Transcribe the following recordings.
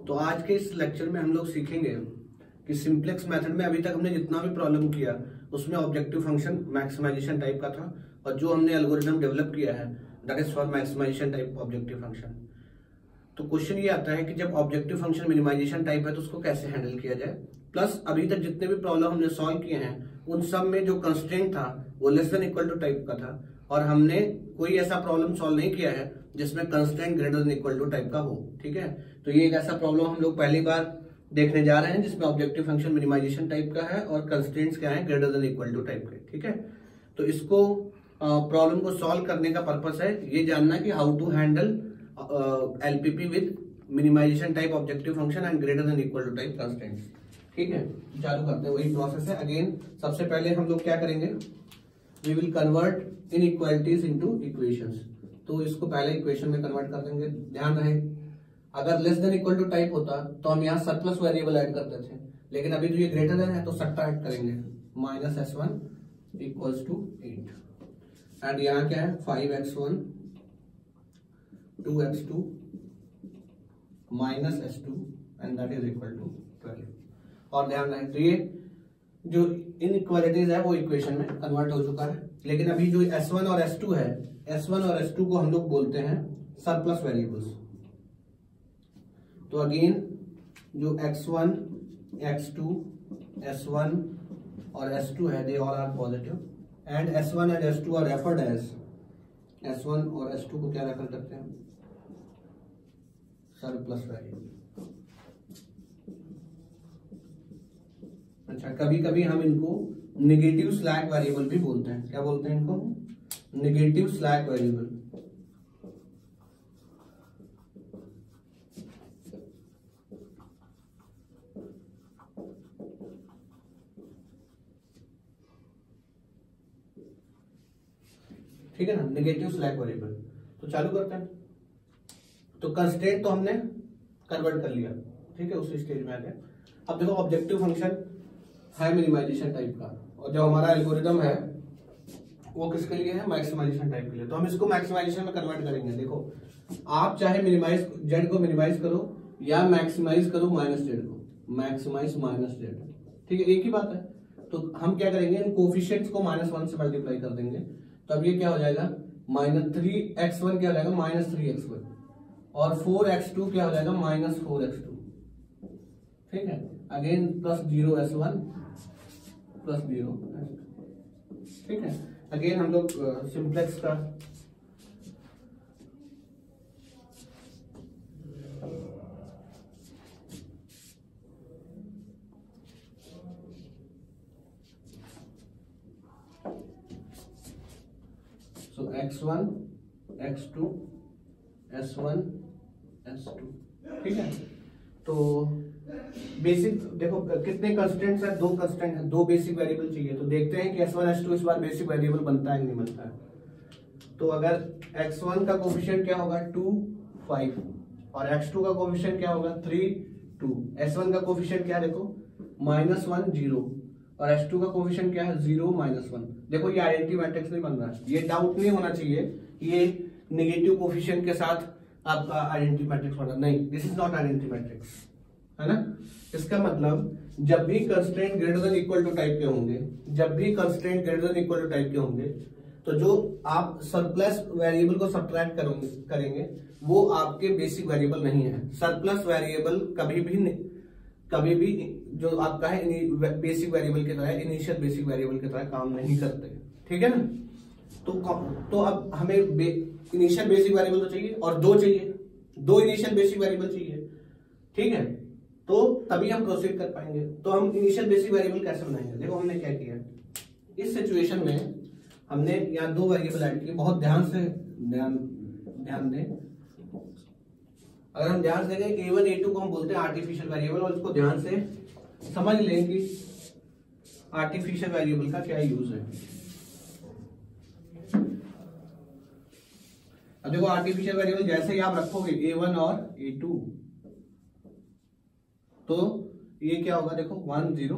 तो आज के इस लेक्चर में हम लोग सीखेंगे कि सिंप्लेक्स मेथड में अभी तक हमने जितना भी प्रॉब्लम किया उसमें ऑब्जेक्टिव फंक्शन मैक्सिमाइजेशन टाइप का था, और जो हमने एल्गोरिथम डेवलप किया है that is for maximization type objective function. तो क्वेश्चन ये आता है कि जब ऑब्जेक्टिव फंक्शन मिनिमाइजेशन टाइप है तो उसको कैसे हैंडल किया जाए। प्लस अभी तक जितने भी प्रॉब्लम हमने सॉल्व किए हैं उन सब में जो कंस्ट्रेंट था वो less than equal to type का था, और हमने कोई ऐसा प्रॉब्लम सॉल्व नहीं किया है जिसमें constraint greater than equal to type का हो। ठीक है, तो ये एक ऐसा प्रॉब्लम हम लोग पहली बार देखने जा रहे हैं जिसमें ऑब्जेक्टिव फंक्शन मिनिमाइजेशन टाइप का है और कंस्ट्रेंट्स क्या है, greater than equal to type के। ठीक है, तो इसको प्रॉब्लम को सॉल्व करने का पर्पस है ये जानना कि how to handle LPP with minimization type objective function and greater than equal to type constraints. ठीक है, चालू करते हैं, वही प्रोसेस है। अगेन सबसे पहले हम लोग क्या करेंगे, we will convert inequalities into equations. तो इसको पहले इक्वेशन में कन्वर्ट कर देंगे। ध्यान रहे अगर less than equal to type होता तो हम यहाँ सरप्लस वेरिएबल ऐड करते थे, लेकिन अभी जो ये ग्रेटर देन है तो सट्टा ऐड करेंगे, -s1 इक्वल्स टू 8 एंड यहाँ क्या है 5x1 2x2 -s2 and that is equal to 12। और ध्यान रहे तो ये जो इनइक्वालिटीज है वो इक्वेशन में कन्वर्ट हो चुका है, लेकिन अभी जो s1 और s2 है, s1 और s2 को हम लोग बोलते हैं सरप्लस वेरिएबल्स। तो अगेन जो x1 x2 s1 और s2 है they all are positive and s1 and s2 are referred as, s1 और s2 को क्या रेफर करते हैं, सरप्लस वेरिएबल। अच्छा, कभी कभी हम इनको नेगेटिव स्लैक वेरिएबल भी बोलते हैं। क्या बोलते हैं इनको, नेगेटिव स्लैक वेरिएबल। ठीक है ना, नेगेटिव स्लैक वेरिएबल। तो चालू करते हैं। तो कंस्ट्रेंट तो हमने कन्वर्ट कर लिया, ठीक है, उस स्टेज में आ गए। अब देखो ऑब्जेक्टिव फंक्शन है मिनिमाइजेशन टाइप का, और जो हमारा एल्गोरिदम है वो किसके लिए है, मैक्सिमाइजेशन टाइप के लिए। तो हम इसको मैक्सिमाइजेशन में कन्वर्ट करेंगे। देखो आप चाहे मिनिमाइज जेड को मिनिमाइज करो या मैक्सिमाइज करो माइनस जेड को, मैक्सिमाइज माइनस जेड, ठीक है, एक ही बात है। तो हम क्या करेंगे, इन कोफिशिएंट्स को -1 से मल्टीप्लाई कर देंगे। तो अब ये क्या हो जाएगा, -3x1 क्या हो जाएगा, -3x1, और 4x2 क्या हो जाएगा, -4x2। ठीक है, अगेन प्लस 0s1 प्लस 0। ठीक है, अगेन हम लोग सिंप्लेक्स का सो x1 x2 s1 s2। ठीक है, तो बेसिक देखो कितने कंस्टेंट्स है, 2 कंस्टेंट है, 2 बेसिक वेरिएबल चाहिए। तो देखते हैं कि s1 s2 इस बार बेसिक वेरिएबल बनता है कि नहीं बनता है। तो अगर x1 का कोफिशिएंट क्या होगा 2 5 और x2 का कोफिशिएंट क्या होगा 3 2। s1 का कोफिशिएंट क्या है देखो -1 0 और s2 का कोफिशिएंट क्या है 0 -1। देखो ये आइडेंटिटी मैट्रिक्स नहीं बन रहा है, ये डाउट नहीं होना चाहिए ये नेगेटिव कोफिशिएंट के साथ आपका आइडेंटिटी मैट्रिक्स बना, नहीं, this is not identity matrix, है ना। इसका मतलब जब भी constraint greater than equal to type के होंगे, जब भी constraint greater than equal to type के होंगे, तो जो आप सरप्लस वेरिएबल को सब्ट्रैक्ट करेंगे वो आपके बेसिक वेरिएबल नहीं है। सरप्लस वेरिएबल कभी भी जो आपका है बेसिक वेरिएबल की तरह, इनिशियल बेसिक वेरिएबल की तरह काम नहीं करते। ठीक है ना, तो अब हमें इनिशियल बेसिक वेरिएबल तो चाहिए और 2 चाहिए, 2 इनिशियल बेसिक वेरिएबल चाहिए। ठीक है, तो तभी हम प्रोसीड कर पाएंगे। तो हम इनिशियल बेसिक वेरिएबल कैसे बनाएंगे, देखो हमने क्या किया इस सिचुएशन में, हमने यहाँ 2 वेरिएबल ऐड किए। बहुत ध्यान से ध्यान दें, अगर हम ध्यान से देखें a1 a2 को हम बोलते हैं आर्टिफिशियल वेरिएबल, और इसको ध्यान से समझ लें कि आर्टिफिशियल वेरिएबल का क्या यूज है। अब देखो आर्टिफिशियल वेरिएबल जैसे ही आप रखोगे a1 और a2 तो ये क्या होगा, देखो 1 0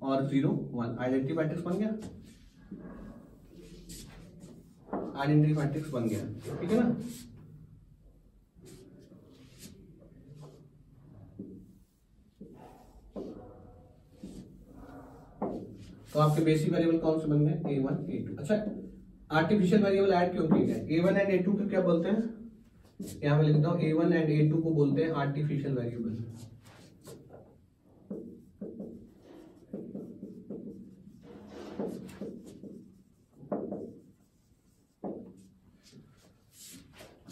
और 0 1, आइडेंटिटी मैट्रिक्स बन गया, आइडेंटिटी मैट्रिक्स बन गया। ठीक है ना, तो आपके बेसिक वेरिएबल कौन से बन गए, A1 A2। अच्छा, आर्टिफिशियल वेरिएबल ऐड क्यों किए गए, A1 एंड A2 को क्या बोलते हैं, यहाँ पे लिखता हूँ A1 एंड A2 को बोलते हैं आर्टिफिशियल वेरिएबल।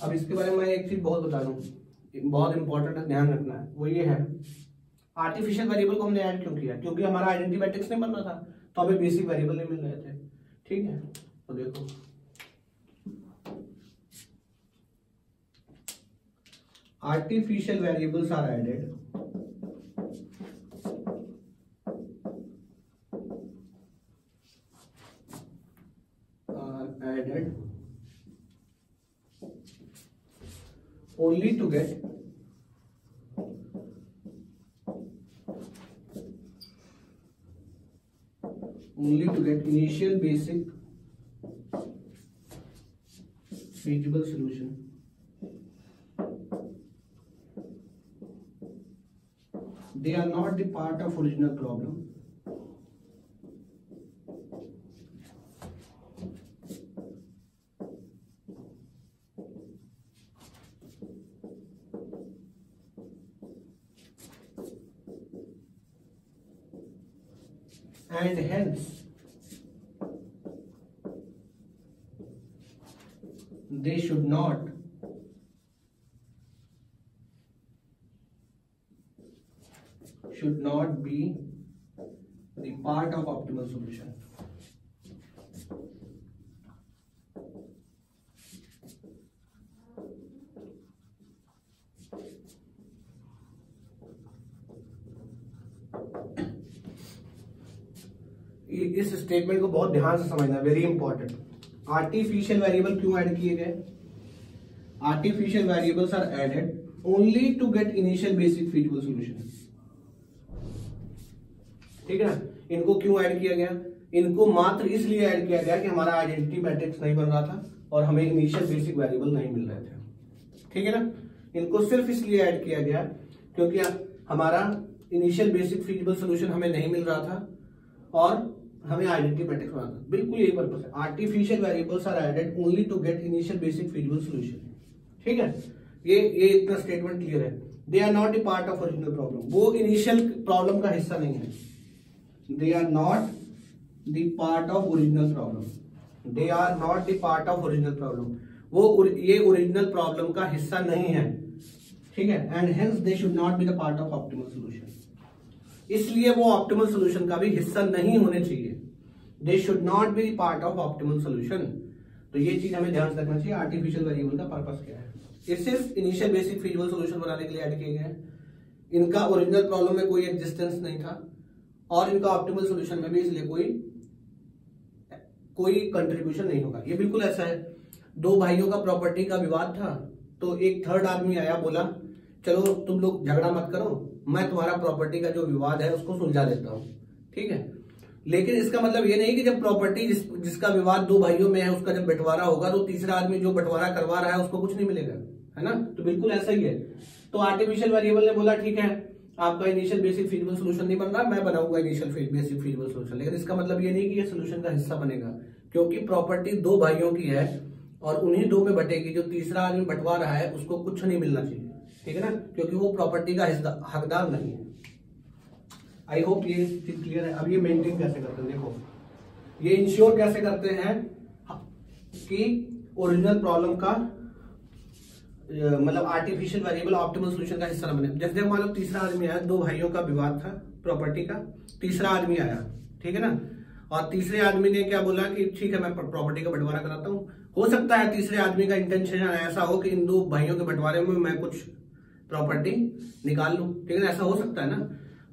अब इसके बारे में मैं एक चीज बहुत बता दूं, बहुत इंपॉर्टेंट है, ध्यान रखना है, वो ये है आर्टिफिशियल वेरिएबल को हमने ऐड क्यों किया, क्योंकि हमारा आइडेंटिटी मैट्रिक्स नहीं बन रहा था, तो हमें बेसिक वेरिएबल नहीं मिल रहे थे। ठीक है, तो देखो artificial variables are added only to get initial basic feasible solution. They are not the part of original problem. And hence they should not be the part of optimal solution. इस statement को बहुत ध्यान से समझना, very important. Artificial variable क्यों add किए गए, artificial variables are added only to get initial basic feasible solution. ठीक है ना, इनको क्यों ऐड किया गया, इनको मात्र इसलिए ऐड किया गया कि हमारा आइडेंटिटी मैट्रिक्स नहीं बन रहा था और हमें इनिशियल बेसिक वेरिएबल नहीं मिल रहे थे। ठीक है ना, इनको सिर्फ इसलिए ऐड किया गया क्योंकि हमारा इनिशियल बेसिक फीजिबल सॉल्यूशन हमें नहीं मिल रहा था और हमें आइडेंटिटी मैट्रिक्स बनाना था। बिल्कुल यही पर्पस है। Artificial variables are added only to get initial basic feasible solution. ठीक है, ये इतना स्टेटमेंट क्लियर है। They are not the part of original problem, वो इनिशियल प्रॉब्लम का हिस्सा नहीं है। They are not the part of original problem, they are not the part of original problem, वो ये ओरिजिनल प्रॉब्लम का हिस्सा नहीं है। ठीक है, and hence they should not be the part of optimal solution, इसलिए वो ऑप्टिमल सॉल्यूशन का भी हिस्सा नहीं होने चाहिए। They should not be part of optimal solution. तो ये चीज हमें ध्यान रखना चाहिए। आर्टिफिशियल वेरिएबल का पर्पस क्या है, ये सिर्फ इनिशियल बेसिक फीजिबल सॉल्यूशन बनाने के लिए ऐड किए गए हैं। इनका ओरिजिनल प्रॉब्लम में कोई एग्जिस्टेंस नहीं था और इनका ऑप्टिमल सॉल्यूशन में भी इसलिए कोई कंट्रीब्यूशन नहीं होगा। ये बिल्कुल ऐसा है, दो भाइयों का प्रॉपर्टी का विवाद था, तो एक थर्ड आदमी आया, बोला चलो तुम लोग झगड़ा मत करो, मैं तुम्हारा प्रॉपर्टी का जो विवाद है उसको सुलझा देता हूं। ठीक है, लेकिन इसका मतलब ये नहीं कि जब प्रॉपर्टी जिसका विवाद दो भाइयों में है उसका जब बंटवारा होगा तो तीसरा आदमी जो बंटवारा करवा रहा है उसको कुछ नहीं मिलेगा, है ना। तो बिल्कुल ऐसा ही है। तो आर्टिफिशियल वेरिएबल ने बोला ठीक है आपका इनिशियल बेसिक फीजिबल सॉल्यूशन नहीं बन रहा, मैं बनाऊंगा इनिशियल बेसिक फीजिबल सॉल्यूशन, लेकिन इसका मतलब ये नहीं कि ये सॉल्यूशन का हिस्सा बनेगा, क्योंकि प्रॉपर्टी दो भाइयों की है और उन्हीं दो में बटेगी। जो तीसरा आदमी बंटवा रहा है उसको कुछ नहीं मिलना चाहिए। ठीक है ना, क्योंकि वो प्रॉपर्टी का हकदार नहीं है। आई होप ये चीज क्लियर है। अब ये मेंटेन कैसे करते हैं, देखो ये इंश्योर कैसे करते हैं कि ओरिजिनल प्रॉब्लम का मतलब आर्टिफिशियल वेरिएबल ऑप्टिमल सॉल्यूशन का हिस्सा न बने। जैसे मान लो तीसरा आदमी आया, दो भाइयों का विवाद था प्रॉपर्टी का, तीसरा आदमी आया, ठीक है ना, और तीसरे आदमी ने क्या बोला कि ठीक है मैं प्रॉपर्टी का बंटवारा कराता हूँ। हो सकता है तीसरे आदमी का इंटेंशन ऐसा हो कि इन दो भाइयों के बंटवारे में मैं कुछ प्रॉपर्टी निकाल लूं, ठीक है ना, ऐसा हो सकता है ना।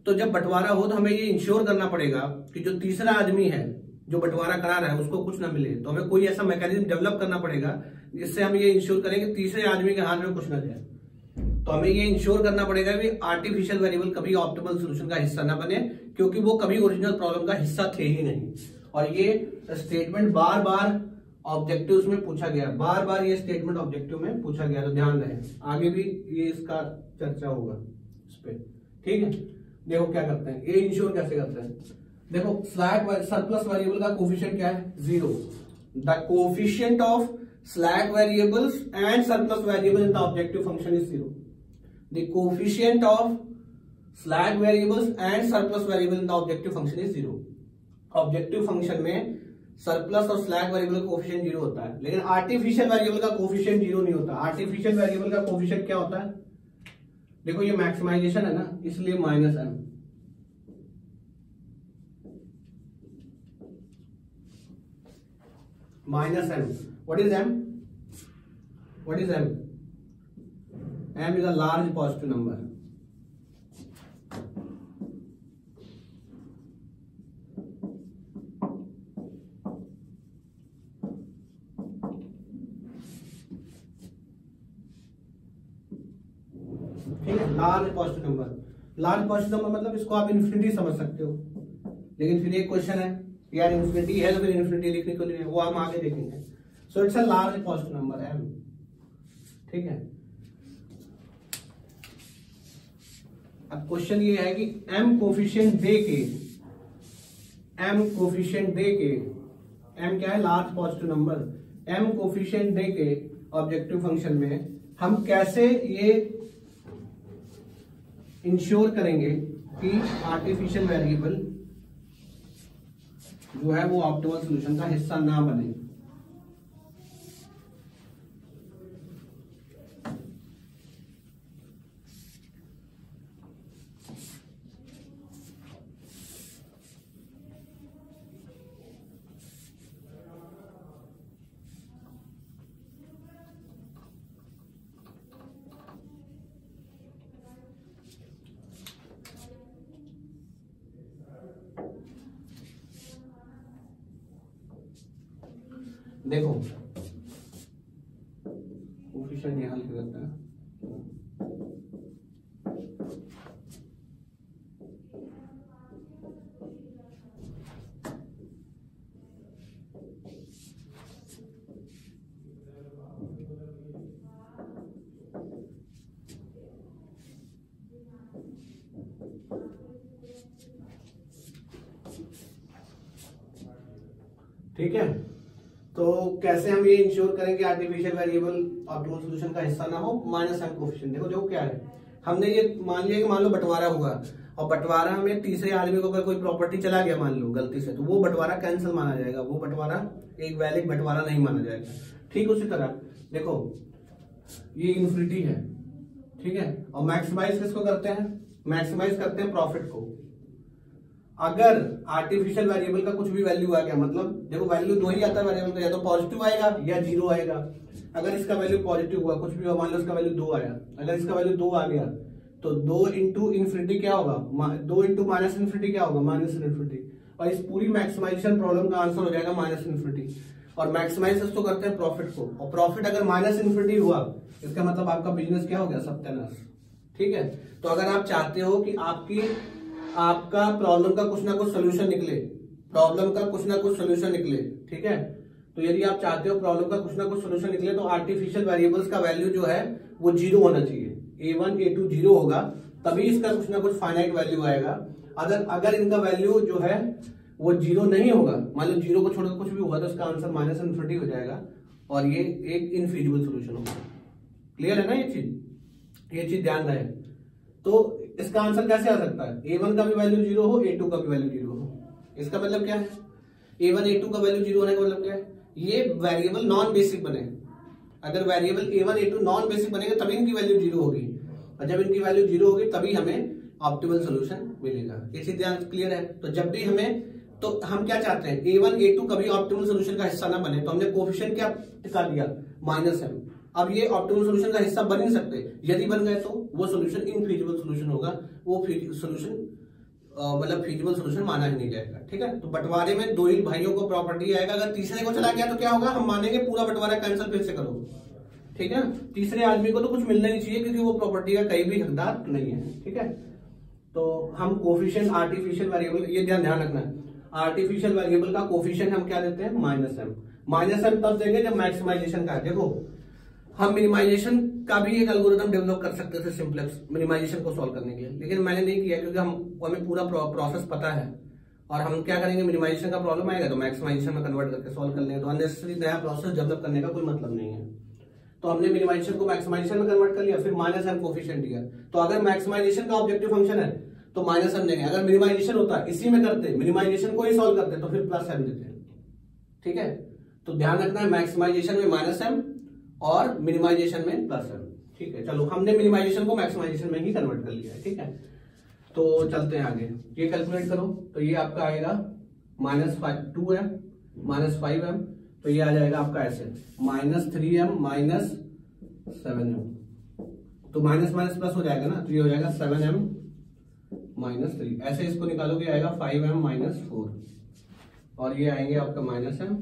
तो जब बंटवारा हो तो हमें ये इंश्योर करना पड़ेगा कि जो तीसरा आदमी है जो बंटवारा करा रहा है उसको कुछ ना मिले। तो हमें कोई ऐसा मैकेनिज्म डेवलप करना पड़ेगा जिससे हम ये इंश्योर करें कि तीसरे आदमी के हाथ में कुछ ना जाए। तो हमें ये इंश्योर करना पड़ेगा कि आर्टिफिशियल वेरिएबल कभी ऑप्टिमल सॉल्यूशन का हिस्सा ना बने, क्योंकि वो कभी ओरिजिनल प्रॉब्लम का हिस्सा थे ही नहीं। और ये स्टेटमेंट बार बार ऑब्जेक्टिव्स में पूछा गया, बार बार ये स्टेटमेंट ऑब्जेक्टिव में पूछा गया, तो ध्यान रहे, आगे भी ये इसका चर्चा होगा इस पे। ठीक है, देखो क्या करते हैं, ये इंश्योर कैसे करते हैं। देखो स्लैक सरप्लस वेरिएबल का कोफिशिएंट क्या है? 0. The coefficient of slack variables and surplus variable in the objective function is 0. The coefficient of slack variables and surplus variable in the objective function is 0. Objective function में surplus और slack variable का coefficient 0 होता है, लेकिन artificial variable का coefficient 0 नहीं होता. Artificial variable का कोफिशिएंट क्या होता है? देखो ये मैक्सिमाइजेशन है ना, इसलिए -m. -m. What is m? What is m? m is a large positive number. ठीक है, large positive number. Large positive number मतलब इसको आप इन्फिनिटी समझ सकते हो, लेकिन फिर एक क्वेश्चन है यार इन्फिनिटी है तो फिर इन्फिनिटी लिखने को नहीं है, वो हम आगे देखेंगे. So it's a large positive number m. ठीक है, अब क्वेश्चन ये है कि m कोफिशिएंट दे के m क्या है? Large positive number. m coefficient दे के ऑब्जेक्टिव फंक्शन में हम कैसे ये इंश्योर करेंगे कि आर्टिफिशियल वेरिएबल जो है वो ऑप्टिमल सॉल्यूशन का हिस्सा ना बने. देखो कोफिशिएंट ये हल करते हैं. ठीक है, तो कैसे हम ये इंश्योर करेंगे आर्टिफिशियल वेरिएबल ऑप्टिमल सॉल्यूशन का हिस्सा ना हो? -m coefficient. देखो क्या है, हमने ये मान लिया कि मान लो बंटवारा होगा और बंटवारा में तीसरे आदमी को अगर कोई प्रॉपर्टी चला गया मान लो गलती से, तो वो बंटवारा कैंसिल माना जाएगा, वो बंटवारा एक वैलिड बंटवारा नहीं माना जाएगा. ठीक उसी तरह देखो ये इन्फिनिटी है, ठीक है, और मैक्सिमाइज किसको करते हैं? मैक्सिमाइज करते हैं प्रॉफिट को. अगर आर्टिफिशियल वेरिएबल का कुछ भी वैल्यू आ गया, मतलब देखो वैल्यू दो ही आता है वेरिएबल का, या तो पॉजिटिव आएगा या 0 आएगा. अगर इसका वैल्यू पॉजिटिव हुआ, कुछ भी हुआ, मान लो इसका वैल्यू 2 आया, अगर इसका वैल्यू 2 आ गया तो 2 इंटू इन्फिनिटी क्या होगा? 2 इंटू माइनस इन्फिनिटी क्या होगा? -इन्फिनिटी. और इस पूरी मैक्सिमाइजेशन प्रॉब्लम का आंसर हो जाएगा -इन्फिनिटी. और मैक्सिमाइज तो करते हैं प्रॉफिट को, और प्रॉफिट अगर -इन्फिनिटी हुआ इसका मतलब आपका बिजनेस क्या हो गया? सत्यानाश. ठीक है, तो अगर आप चाहते हो कि आपका प्रॉब्लम का कुछ ना कुछ सोल्यूशन निकले, ठीक है, तो यदि आप चाहते हो प्रॉब्लम का कुछ ना कुछ सोल्यूशन निकले तो आर्टिफिशियल वेरिएबल्स का वैल्यू जो है वो 0 होना चाहिए. a1 a2 0 होगा तभी इसका कुछ ना कुछ फाइनाइट वैल्यू आएगा. अगर इनका वैल्यू जो है वो 0 नहीं होगा, मान लो 0 को छोड़कर कुछ भी हुआ, तो इसका आंसर -इन्फिनिटी हो जाएगा और ये एक इनफीजिबल सोल्यूशन होगा. क्लियर है ना ये चीज ध्यान रहे. तो इसका आंसर कैसे आ सकता है? a1 का भी वैल्यू 0 हो, a2 का भी वैल्यू 0 हो. इसका मतलब क्या है? a1 a2 का वैल्यू 0 होने का मतलब क्या है? ये वेरिएबल नॉन बेसिक बने. अगर variable a1 a2 non basic बनेगा तभी इनकी वैल्यू 0 होगी, और जब इनकी वैल्यू 0 होगी तभी हमें ऑप्टिमल सोल्यूशन मिलेगा. ये चीज ध्यान क्लियर है. तो जब भी तो हम क्या चाहते हैं? a1 a2 कभी ऑप्टिमल सोल्यूशन का हिस्सा ना बने, तो हमने कोफिशिएंट क्या टिका दिया? -m. अब ये ऑप्टिमल सॉल्यूशन का हिस्सा बन नहीं सकते. यदि बन गए तो वो सॉल्यूशन इनफीजिबल सॉल्यूशन होगा, वो सॉल्यूशन मतलब फीजिबल सॉल्यूशन माना ही नहीं जाएगा. ठीक है, तो बंटवारे में दो ही भाइयों को प्रॉपर्टी आएगा, अगर तीसरे को चला गया तो क्या होगा? हम मानेंगे पूरा बंटवारा कैंसिल फिर से करो. ठीक है, तीसरे आदमी को तो कुछ मिलना ही चाहिए क्योंकि वो प्रॉपर्टी का कहीं भी हकदार नहीं है. ठीक है, तो हम कोफिशिएंट आर्टिफिशियल वेरिएबल, ये ध्यान रखना है, आर्टिफिशियल वेरिएबल का कोफिशिएंट हम क्या देते हैं? -m तब देंगे जब मैक्सिमाइजेशन का. देखो हम मिनिमाइजेशन का भी एक एल्गोरिथम डेवलप कर सकते थे सिंप्लेक्स मिनिमाइजेशन को सॉल्व करने के लिए, लेकिन मैंने नहीं किया क्योंकि हमें पूरा प्रोसेस पता है और हम क्या करेंगे, मिनिमाइजेशन का प्रॉब्लम आएगा तो मैक्सिमाइजेशन में कन्वर्ट करके सॉल्व कर लेंगे। तो अननेसेसरी नया प्रोसेस डेवलप करने का कोई मतलब नहीं है। तो हमने मिनिमाइजेशन को मैक्सिमाइजेशन में कन्वर्ट कर लिया, फिर माइनस एम कोफिशिएंट दिया। तो अगर मैक्सिमाइजेशन का ऑब्जेक्टिव फंक्शन है तो माइनस एम देंगे, अगर मिनिमाइजेशन होता इसी में करते, मिनिमाइजेशन को ही सॉल्व करते तो फिर प्लस एम देते। ठीक है, तो ध्यान रखना है मैक्सिमाइजेशन में माइनस एम और मिनिमाइजेशन में प्लस एम। ठीक है, चलो हमने मिनिमाइजेशन को मैक्सिमाइजेशन में ही कन्वर्ट कर लिया है। ठीक है, तो चलते हैं आगे। ये कैलकुलेट करो तो ये आपका आएगा -2m -5m, तो ये आ जाएगा आपका ऐसे -3m -7m, तो माइनस माइनस प्लस हो जाएगा ना, तो ये हो जाएगा 7m -3। ऐसे इसको निकालोगे आएगा 5m -4, और ये आएंगे आपका -m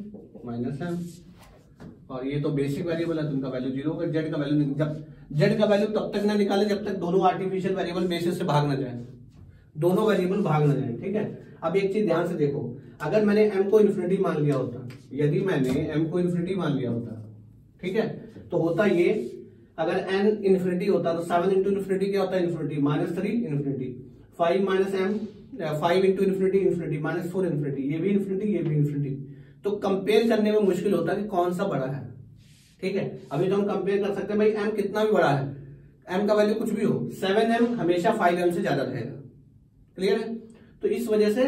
और ये तो बेसिक वेरिएबल है तो इनका वैल्यू 0 होगा। जेड का वैल्यू, जब जेड का वैल्यू तब तक ना निकाले जब तक दोनों आर्टिफिशियल वेरिएबल बेसिस से भाग ना जाए, दोनों वेरिएबल भाग ना जाए। ठीक है, अब एक चीज ध्यान से देखो, अगर मैंने m को इन्फिनिटी मान लिया होता, यदि मैंने m को इन्फिनिटी मान लिया होता, ठीक है, तो होता ये, अगर n इन्फिनिटी होता तो 7 इंटू इन्फिनिटी क्या होता है, infinity -3 infinity, 5 -m 5 into infinity infinity, -4 infinity, ये भी इन्फिनिटी ये भी इन्फिनिटी। तो कंपेयर करने में मुश्किल होता है कि कौन सा बड़ा है। ठीक है, अभी तो हम कंपेयर कर सकते हैं भाई m कितना भी बड़ा है, m का वैल्यू कुछ भी हो, 7m हमेशा 5m से ज्यादा रहेगा। क्लियर है, तो इस वजह से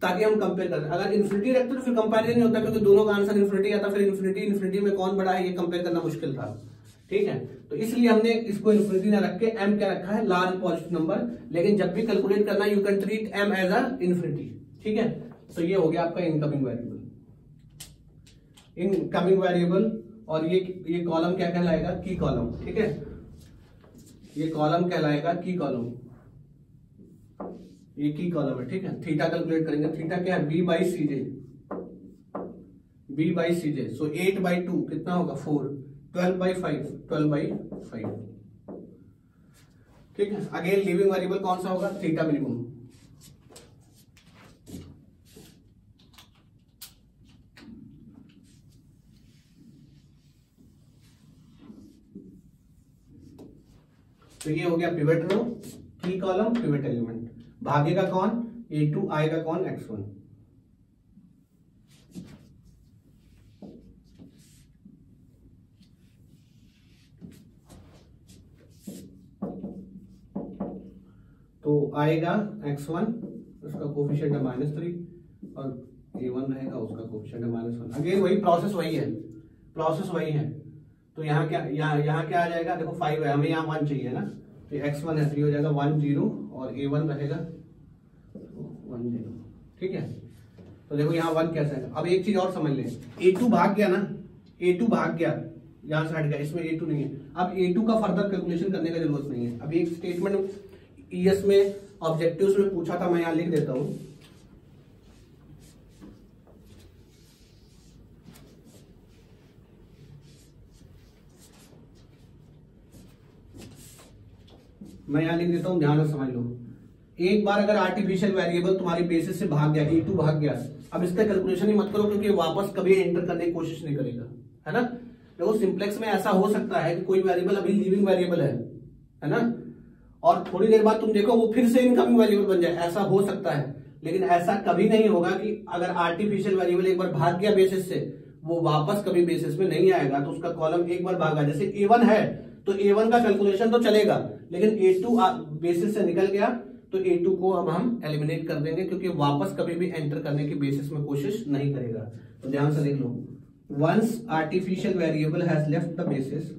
ताकि हम कंपेयर करें, अगर इन्फिनिटी रखते तो फिर कंपेरिजन नहीं होता, क्योंकि दोनों का आंसर इन्फिनिटी आता, फिर इन्फिनिटी में कौन बड़ा है ये कंपेयर करना मुश्किल था। ठीक है, तो इसलिए हमने इसको इन्फिनिटी ना रख के m क्या रखा है, लार्ज पॉजिटिव नंबर। लेकिन जब भी कैलकुलेट करना you can treat m as a infinity. ठीक है, तो ये हो गया आपका इनकमिंग वेरिएबल। और ये कॉलम क्या कहलाएगा, की कॉलम। ठीक है, ये कॉलम कहलाएगा की कॉलम, ये की कॉलम है। ठीक है, थीटा कैलकुलेट करेंगे, थीटा क्या है, b बाई सी जे, सो 8/2 कितना होगा 4, 12/5। ठीक है, अगेन लिविंग वेरिएबल कौन सा होगा, थीटा मिनिमम। तो ये हो गया पिवट रो, की कॉलम, पिवट एलिमेंट। भागेगा कौन, A2, आएगा कौन, X1। तो आएगा X1, उसका कोफिशिएंट है -3, और A1 रहेगा, उसका कोफिशिएंट है -1। अगेन वही प्रोसेस वही है। तो यहाँ क्या, यहाँ क्या आ जाएगा, देखो 5 है, हमें यहाँ 1 चाहिए ना, तो X1 है, 3 हो जाएगा 1 0, और A1 रहेगा 1 0। ठीक है, तो देखो यहाँ 1 कैसा है। अब एक चीज और समझ लें, A2 भाग गया ना, A2 भाग गया, यहाँ से हट गया, इसमें A2 नहीं है। अब A2 का फर्दर कैलकुलेशन करने की जरूरत नहीं है। अभी एक स्टेटमेंट ES में ऑब्जेक्टिव्स में पूछा था, मैं यहाँ लिख देता हूँ। मैं यहाँ लिख देता हूँ, ध्यान से समझ लो। एक बार अगर आर्टिफिशियल वेरिएबल तुम्हारी बेसिस से भाग गया, A2 भाग गया, अब इसका कैलकुलेशन ही मत करो, क्योंकि वापस कभी एंटर करने की कोशिश नहीं करेगा, है ना। देखो सिंप्लेक्स में ऐसा हो सकता है कि कोई वेरिएबल अभी लिविंग वेरिएबल है ना, और थोड़ी देर बाद तुम देखो वो फिर से इनकमिंग वेरिएबल बन जाए, ऐसा हो सकता है। लेकिन ऐसा कभी नहीं होगा कि अगर आर्टिफिशियल वेरिएबल एक बार भाग गया बेसिस से, वो वापस कभी बेसिस में नहीं आएगा। तो उसका कॉलम एक बार भागा, जैसे A1 है तो A1 का कैलकुलेशन तो चलेगा, लेकिन A2 बेसिस से निकल गया तो A2 को अब हम एलिमिनेट कर देंगे, क्योंकि वापस कभी भी एंटर करने की बेसिस में कोशिश नहीं करेगा। तो ध्यान से देख लो, once artificial variable has left the basis,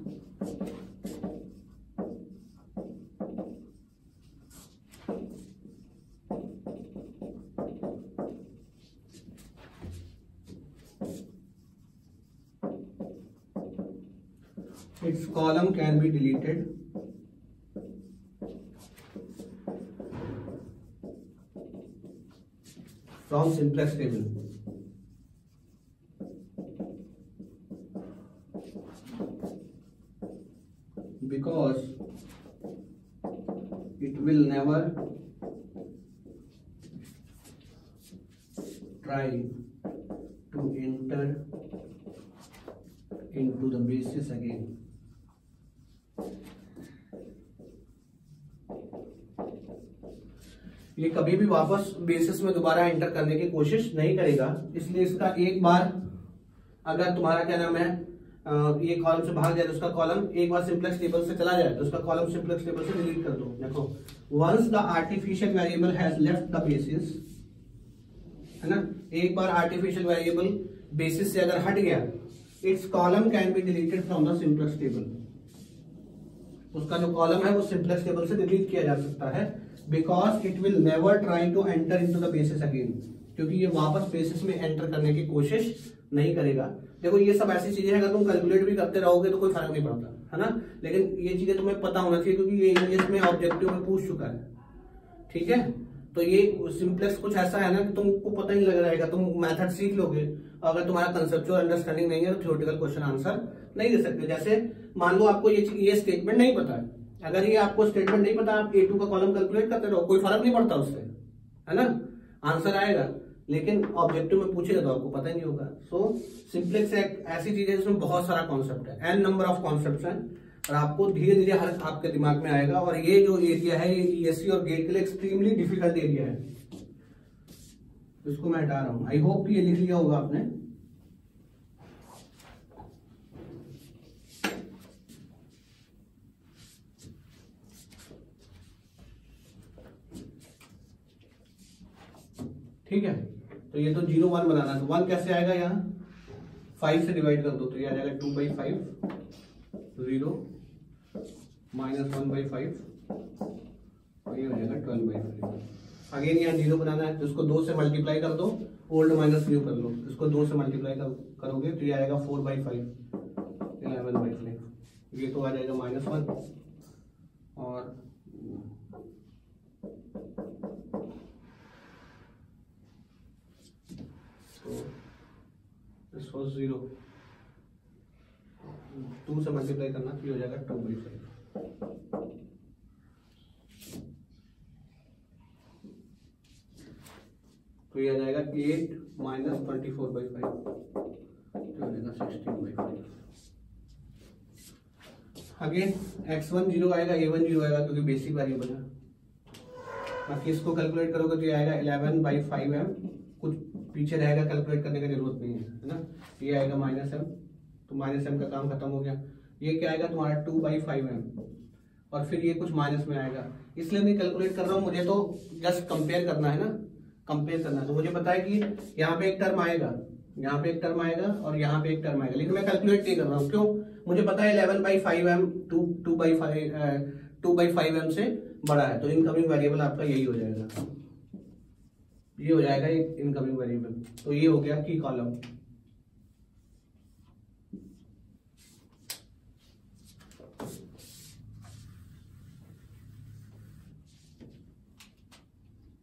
its column can be deleted from simplex table because it will never try to enter into the basis again. ये कभी भी वापस बेसिस में दोबारा एंटर करने की कोशिश नहीं करेगा। इसलिए इसका एक बार अगर तुम्हारा क्या नाम है ये कॉलम से भाग जाए तो उसका कॉलम एक बार सिंपलेक्स टेबल से चला जाए तो उसका कॉलम सिंपलेक्स टेबल से डिलीट कर दो। देखो once the artificial variable has left the basis, है ना, एक बार आर्टिफिशियल वेरिएबल बेसिस से अगर हट गया, it's column can be deleted from the simplex table, उसका जो कॉलम है वो सिंपलेक्स टेबल से डिलीट किया जा सकता है। Because it will never try to enter into the basis again, क्योंकि ये वापस बेसिस में एंटर करने की कोशिश नहीं करेगा। देखो ये सब ऐसी चीजें हैं, अगर तुम कैलकुलेट भी करते रहोगे तो कोई फर्क नहीं पड़ता, है ना, लेकिन ये चीजें तुम्हें पता होना चाहिए क्योंकि ये इंग्लिश में ऑब्जेक्टिव में पूछ चुका है। ठीक है, तो ये सिंपलेक्स कुछ ऐसा है ना कि तुमको पता ही लग रहेगा, तुम मेथड सीख लोगे, अगर तुम्हारा कंसेप्चुअल अंडरस्टैंडिंग नहीं है तो थ्योरेटिकल क्वेश्चन आंसर नहीं दे सकते। जैसे मान लो आपको ये स्टेटमेंट नहीं पता है, अगर ये आपको स्टेटमेंट नहीं पता, आप A2 का कॉलम कैलकुलेट करते रहो, कोई फर्क नहीं पड़ता उससे, है ना, आंसर आएगा। लेकिन ऑब्जेक्टिव में पूछेगा तो आपको पता ही नहीं होगा। सो सिंपलेक्स एक ऐसी चीज है जिसमें बहुत सारा कॉन्सेप्ट है, एन नंबर ऑफ कॉन्सेप्ट है, और आपको धीरे धीरे हर आपके दिमाग में आएगा। और ये जो एरिया है ये ईएससी और गेट के लिए एक्सट्रीमली डिफिकल्ट एरिया है, इसको मैं हटा रहा हूं। आई होप ये लिख लिया होगा आपने। ठीक है, तो ये तो 0 1 बनाना है, तो 1 कैसे आएगा, यहाँ 5 से डिवाइड कर दो तो ये आ जाएगा 2/5, 0 -1/5 और ये हो जाएगा 12/5। अगेन यहाँ 0 बनाना है तो इसको 2 से मल्टीप्लाई कर दो, ओल्ड माइनस न्यू कर लो, इसको 2 से मल्टीप्लाई करोगे तो ये आएगा 4/5, 11/5, ये तो आ जाएगा -1 और दिस वाज 0, 2 से मल्टीप्लाई करना तो ये हो जाएगा 2/5। तो ये आ जाएगा 8 - 24/5 तो हो जाएगा 16/5। अगेन x1 0 आएगा, a1 0 आएगा क्योंकि बेसिक वेरिएबल है। बाकी इसको कैलकुलेट करोगे तो ये आएगा 11/5m, कुछ पीछे रहेगा कैलकुलेट करने की जरूरत नहीं है ना। ये आएगा -m, तो -m का काम खत्म हो गया। ये क्या आएगा तुम्हारा 2/5m और फिर ये कुछ माइनस में आएगा, इसलिए मैं कैलकुलेट कर रहा हूँ, मुझे तो जस्ट कंपेयर करना है ना, कंपेयर करना है। तो मुझे पता है कि यहाँ पे एक टर्म आएगा, यहाँ पे एक टर्म आएगा और यहाँ पे एक टर्म आएगा, लेकिन मैं कैलकुलेट नहीं कर रहा हूँ। क्यों? मुझे पता है 11/5m 2/5m से बड़ा है, तो इनकमिंग वेरिएबल आपका यही हो जाएगा, ये हो जाएगा इनकमिंग वेरिएबल। तो ये हो गया की कॉलम।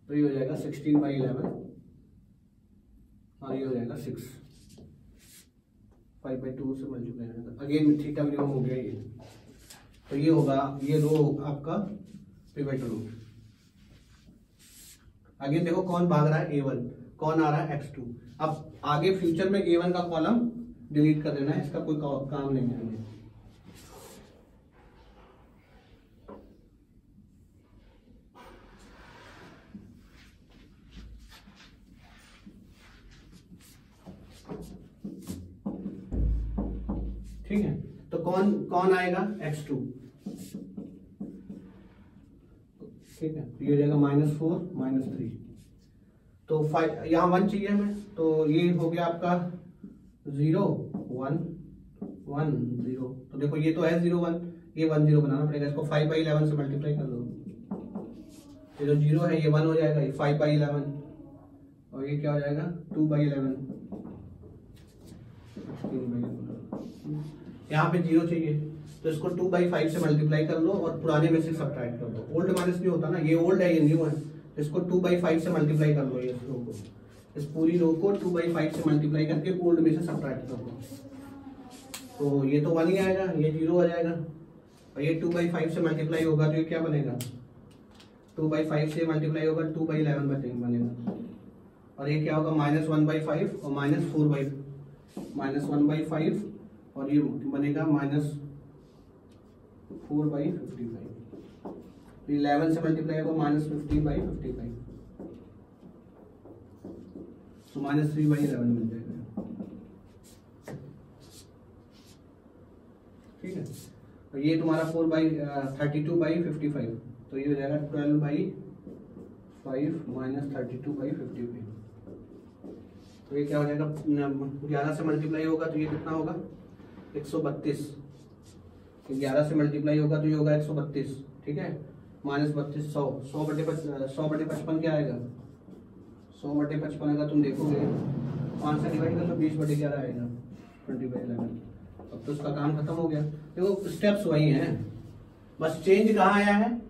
तो ये हो जाएगा 16/11 और ये हो जाएगा 6, 5/2 से मल्टीप्लाई होगा। अगेन थीटा मिनिमम हो गया ये, तो ये होगा, ये रो आपका पिवट रो। आगे देखो कौन भाग रहा है, A1, कौन आ रहा है, x2। अब आगे फ्यूचर में A1 का कॉलम डिलीट कर देना है, इसका कोई काम नहीं है। ठीक है, तो कौन कौन आएगा, x2। ठीक है, ये हो जाएगा -4 -3, तो 5 यहाँ 1 चाहिए हमें, तो ये हो गया आपका 0 1 1 0। तो देखो ये तो है 0 1, ये 1 0 बनाना पड़ेगा, इसको 5/11 से मल्टीप्लाई कर दो, ये जो 0 है ये 1 हो जाएगा, ये 5/11 और ये क्या हो जाएगा 2/11, 16/11। यहाँ पे 0 चाहिए तो इसको 2/5 से मल्टीप्लाई कर लो और पुराने में से सब्ट्रैक्ट कर दो। ओल्ड माइनस न्यू होता ना, ये ओल्ड है ये न्यू है, इसको 2/5 से मल्टीप्लाई कर लो, ये रो को, इस पूरी रो को 2/5 से मल्टीप्लाई करके ओल्ड में से सब्ट्रैक्ट कर दो, तो ये तो 1 ही आएगा, ये 0 आ जाएगा और ये 2/5 से मल्टीप्लाई होगा तो ये क्या बनेगा, 2/5 से मल्टीप्लाई होगा 2/11 बनेगा और ये क्या होगा -1/5 और -1/5 और ये बनेगा -4/55। तो 11 से मल्टीप्लाई होगा -50/55, तो -3/11 मिल जाएगा। ठीक है, और ये तुम्हारा 4/32/55, तो ये हो जाएगा 12/5 -32/55। तो ये क्या हो जाएगा, 11 से मल्टीप्लाई होगा तो ये कितना होगा 132, 11 से मल्टीप्लाई होगा तो ये होगा 132। ठीक है, -32 100/55 क्या आएगा, 100/55 अगर तुम देखोगे 5 से डिवाइड कर लो 20/11 आएगा 20/11। अब तो उसका काम खत्म हो गया। देखो स्टेप्स वही हैं, बस चेंज कहाँ आया है,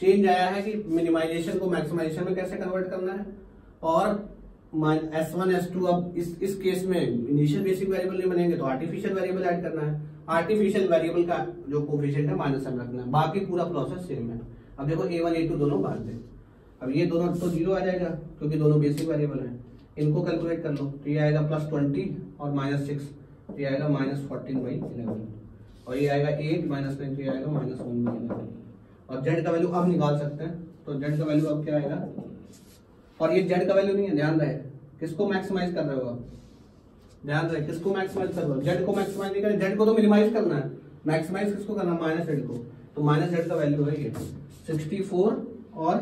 चेंज आया है कि मिनिमाइजेशन को मैक्सिमाइजेशन में कैसे कन्वर्ट करना है। और S1 S2 अब इस केस में इनिशियल बेसिक वेरिएबल नहीं बनेंगे तो आर्टिफिशियल वेरिएबल ऐड करना है। आर्टिफिशियल वेरिएबल का जो कोफिशिएंट है -m रखना है, बाकी पूरा प्रोसेस सेम है। अब देखो A1 A2 दोनों बांट दे, अब ये दोनों तो 0 आ जाएगा क्योंकि दोनों बेसिक वेरिएबल हैं। इनको कैलकुलेट कर लो तो ये आएगा +20 और -6, तो ये आएगा -14/11, और ये आएगा 8 -9, तो ये आएगा -1/11। और z का वैल्यू अब निकाल सकते हैं, तो z का वैल्यू अब क्या आएगा, और ये z का वैल्यू नहीं है, ध्यान रहे किसको मैक्सिमाइज कर रहे हो आप, ध्यान रहे किसको मैक्सिमाइज कर रहे हो, z को मैक्सिमाइज नहीं करना, z को तो मिनिमाइज करना है, मैक्सिमाइज किसको करना है, -z को। तो -z का वैल्यू है ये 64 और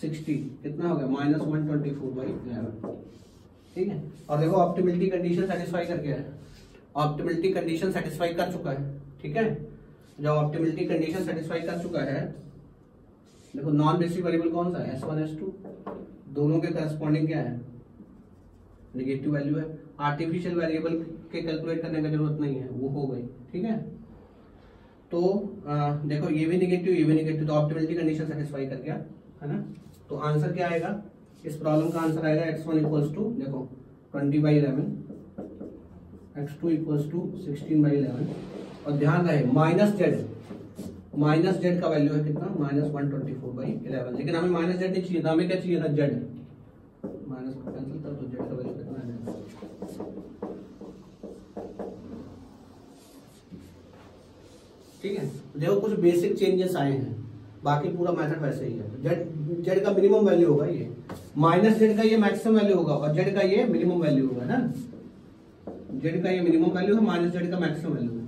60 कितना हो गया -124/11। ठीक है, और देखो ऑप्टिमिलिटी कंडीशन सेटिस्फाई करके है, ऑप्टिमिलिटी कंडीशन सेटिस्फाई कर चुका है। ठीक है, जब ऑप्टिमिलिटी कंडीशन सेटिस्फाई कर चुका है, देखो नॉन बेसिक वेरिएबल कौन सा है, S1 S2, दोनों के करस्पॉन्डिंग क्या है, नेगेटिव वैल्यू है। आर्टिफिशियल वेरिएबल के कैलकुलेट करने की जरूरत नहीं है, वो हो गई। ठीक है, तो देखो ये भी नेगेटिव ये भी नेगेटिव, तो ऑप्टिमिलिटी कंडीशन सेटिस्फाई कर गया है ना। तो आंसर क्या आएगा, इस प्रॉब्लम का आंसर आएगा x1 इक्वल्स टू देखो 20/11, x2 इक्वल्स टू 16/11, और ध्यान रहे माइनस z का वैल्यू है कितना -124/11, लेकिन हमें -z नहीं चाहिए था, हमें क्या चाहिए था z, माइनस को कैंसिल कर दो, z का वैल्यू कितना आ जाएगा, ठीक है। देखो कुछ बेसिक चेंजेस आए हैं, बाकी पूरा मेथड वैसे ही है। z का मिनिमम वैल्यू होगा ये, -z का ये मैक्सिमम वैल्यू होगा, और z का ये मिनिमम वैल्यू होगा ना, z का ये मिनिमम वैल्यू है, -z का मैक्सिमम वैल्यू है।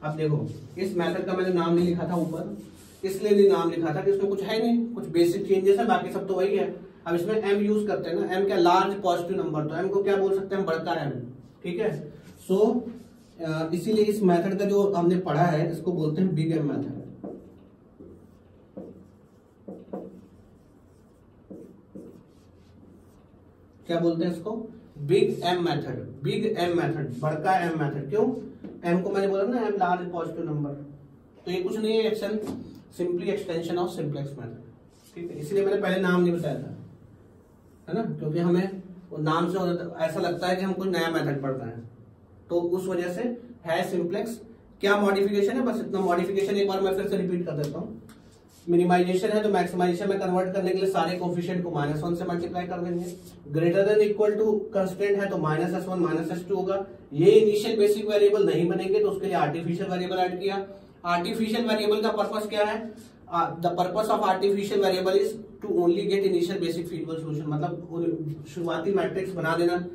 अब देखो इस मेथड का मैंने नाम नहीं लिखा था ऊपर, इसलिए नहीं नाम लिखा था कि इसमें कुछ है नहीं, कुछ बेसिक चेंजेस है, बाकी सब तो वही है। अब इसमें m यूज करते हैं ना, m क्या लार्ज पॉजिटिव नंबर, तो m को क्या बोल सकते हैं, बड़का m। ठीक है, सो इसीलिए इस मेथड का जो हमने पढ़ा है इसको बोलते हैं बिग M मेथड। क्या बोलते हैं इसको, big M method, big M method, बड़का M मेथड। क्यों, m को मैंने बोला ना m लार्ज पॉजिटिव नंबर, तो ये कुछ नहीं है, action simply extension of simplex method. ठीक है, इसलिए मैंने पहले नाम नहीं बताया था, है ना, क्योंकि हमें वो नाम से ऐसा लगता है कि हम कोई नया मेथड पढ़ रहे हैं, तो उस वजह से है सिंप्लेक्स। क्या मॉडिफिकेशन है, बस इतना मॉडिफिकेशन एक बार मैं फिर से रिपीट कर देता हूँ। मिनिमाइजेशन है तो मैक्सिमाइजेशन में कन्वर्ट करने के लिए सारे कोफिशिएंट को -1 से मल्टीप्लाई कर देंगे। Greater than equal to constant है तो -S1 -S2 होगा। ये इनिशियल बेसिक वेरिएबल नहीं बनेंगे तो उसके लिए आर्टिफिशियल वेरिएबल ऐड किया। आर्टिफिशियल वेरिएबल का पर्पस क्या है, the purpose of artificial variable is to only get initial basic feasible solution, मतलब शुरुआती मैट्रिक्स बना देना,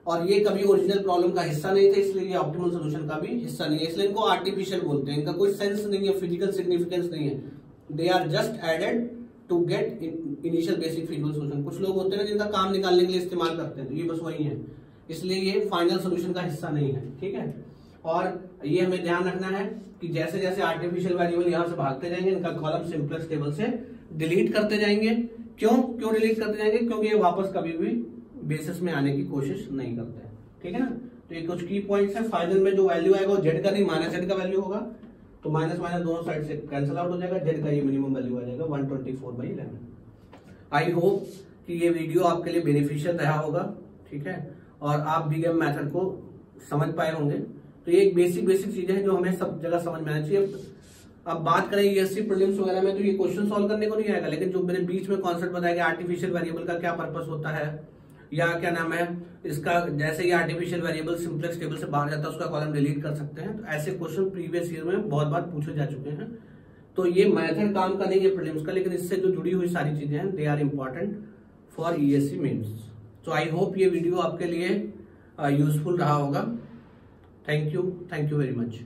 और ये कभी ओरिजिनल प्रॉब्लम का हिस्सा नहीं थे, इसलिए ये ऑप्टिमल सॉल्यूशन का भी हिस्सा नहीं है, इसलिए इनको आर्टिफिशियल बोलते हैं। इनका कोई सेंस नहीं है, फिजिकल सिग्निफिकेंस नहीं है, they are just added to get initial basic feasible solution. कुछ लोग होते हैं जिनका काम निकालने के लिए इस्तेमाल करते हैं, तो ये बस वही है, इसलिए ये फाइनल सॉल्यूशन का हिस्सा नहीं है। ठीक है, और ये हमें ध्यान रखना है कि जैसे जैसे आर्टिफिशियल वेरिएबल यहाँ से भागते जाएंगे, इनका कॉलम सिंप्लेक्स टेबल से डिलीट करते जाएंगे। क्यों डिलीट करते जाएंगे, क्योंकि ये वापस कभी भी बेसिस में आने की कोशिश नहीं करते हैं। ठीक है ना, तो ये कुछ की पॉइंट्स है। फाइनल में जो वैल्यू आएगा वो जेड का नहीं -z का वैल्यू होगा, तो माइनस माइनस दोनों साइड से कैंसिल आउट हो जाएगा, जेड का ये मिनिमम वैल्यू आ जाएगा 124/11। आई होप कि ये वीडियो आपके लिए बेनिफिशियल रहा होगा। ठीक है, और आप बिग M मेथड को समझ पाए होंगे। तो ये एक बेसिक चीजें हैं जो हमें सब जगह समझ में आना चाहिए। अब बात करें यूएससी प्रीलिम्स वगैरह में तो ये क्वेश्चन सॉल्व करने को नहीं आएगा, लेकिन जो मैंने बीच में कॉन्सेप्ट बताया कि आर्टिफिशियल वेरिएबल का क्या पर्पस होता है, या क्या नाम है इसका, जैसे ये आर्टिफिशियल वेरिएबल सिंपलेक्स टेबल से बाहर जाता है उसका कॉलम डिलीट कर सकते हैं। तो ऐसे क्वेश्चन प्रीवियस ईयर में बहुत बार पूछे जा चुके हैं। तो ये मेथड काम का नहीं है प्रीलिम्स का, लेकिन इससे जो जुड़ी हुई सारी चीजें हैं they are important for ESC mains. तो आई होप ये वीडियो आपके लिए यूजफुल रहा होगा। Thank you very much.